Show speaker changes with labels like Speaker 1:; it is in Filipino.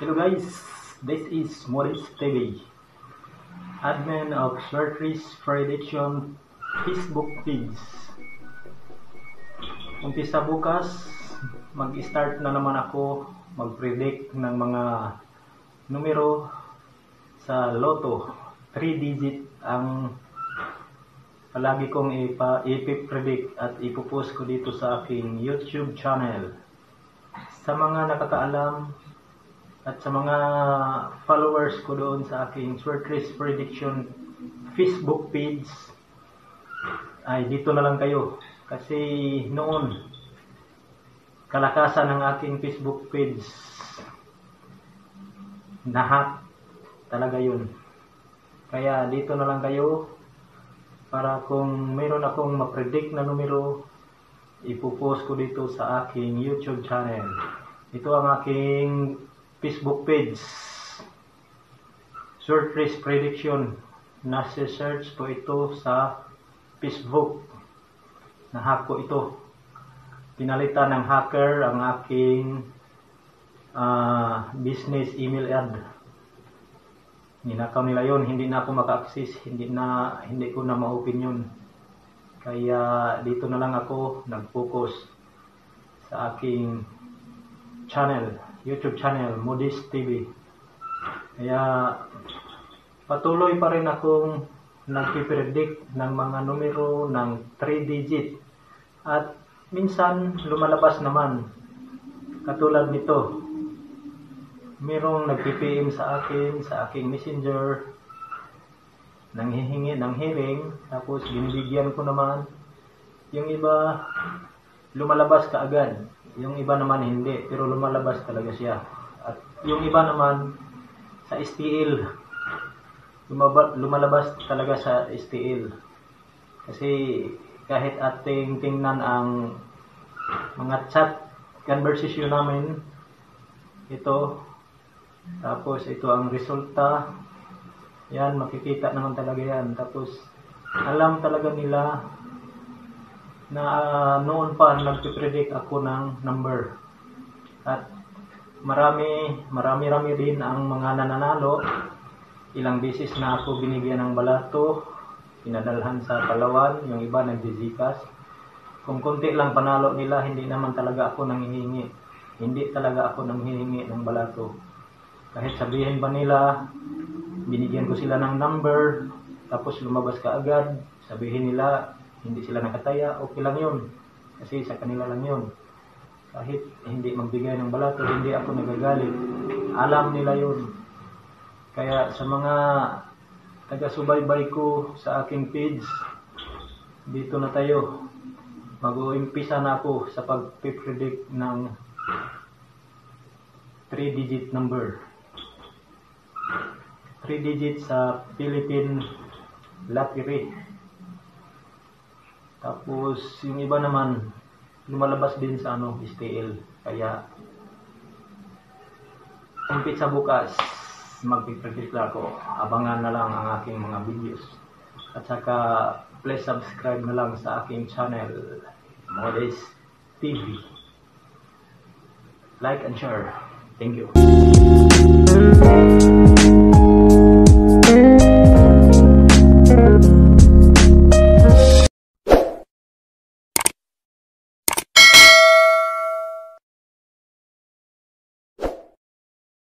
Speaker 1: Hello guys, this is Modest TV, admin of Swertres Prediction Facebook page. Umpisa bukas, mag-start na naman ako mag-predict ng mga numero sa Lotto. 3 digit ang palagi kong ipipredict at ipopost ko dito sa aking YouTube channel. Sa mga nakakaalam at sa mga followers ko doon sa aking Swertres Prediction Facebook page, ay dito na lang kayo. Kasi noon, kalakasan ng aking Facebook page, nahack talaga yun. Kaya dito na lang kayo para kung mayroon akong ma-predict na numero, ipopost ko dito sa aking YouTube channel. Ito ang aking Facebook page, Swertres Prediction. Nasa-search po ito sa Facebook. Nahack po ito. Pinalitan ng hacker ang aking business email ad. Ninakaw nila yun. Hindi na ako maka-access. Hindi ko na ma-open yun. Kaya dito na lang ako nag-focus sa aking channel, YouTube channel, Modest TV. Kaya patuloy pa rin akong nagpipredict ng mga numero ng 3 digit. At minsan lumalabas naman. Katulad nito. Merong nag-PM sa aking messenger, nanghihingi ng healing, tapos binibigyan ko naman. Yung iba lumalabas kaagad. Yung iba naman hindi, pero lumalabas talaga siya. At yung iba naman sa STL, lumalabas talaga sa STL. Kasi kahit ating tingnan ang mga chat conversation namin, ito, tapos ito ang resulta, yan, makikita naman talaga yan. Tapos alam talaga nila na noon pa nagpipredict ako ng number. At marami din ang mga nananalo. Ilang beses na ako binigyan ng balato, pinadalhan sa Palawan, yung iba nagjijikas. Kung konti lang panalo nila, hindi naman talaga ako nanghihingi. Hindi talaga ako nanghihingi ng balato. Kahit sabihin ba nila, binigyan ko sila ng number, tapos lumabas ka agad, sabihin nila, hindi sila nakataya, okay lang yun. Kasi sa kanila lang yun. Kahit hindi magbigay ng balato, hindi ako nagagalit. Alam nila yun. Kaya sa mga taga-subaybay ko sa aking page, dito na tayo. Mag-uumpisa na ako sa pag-predict ng 3-digit number. 3 digit sa Philippine Lottery. Tapos yung iba naman lumalabas din sa STL. Kaya umpisa bukas magpipredict ako. Abangan na lang ang aking mga videos. At saka please subscribe na lang sa aking channel, Modest TV. Like and share. Thank you.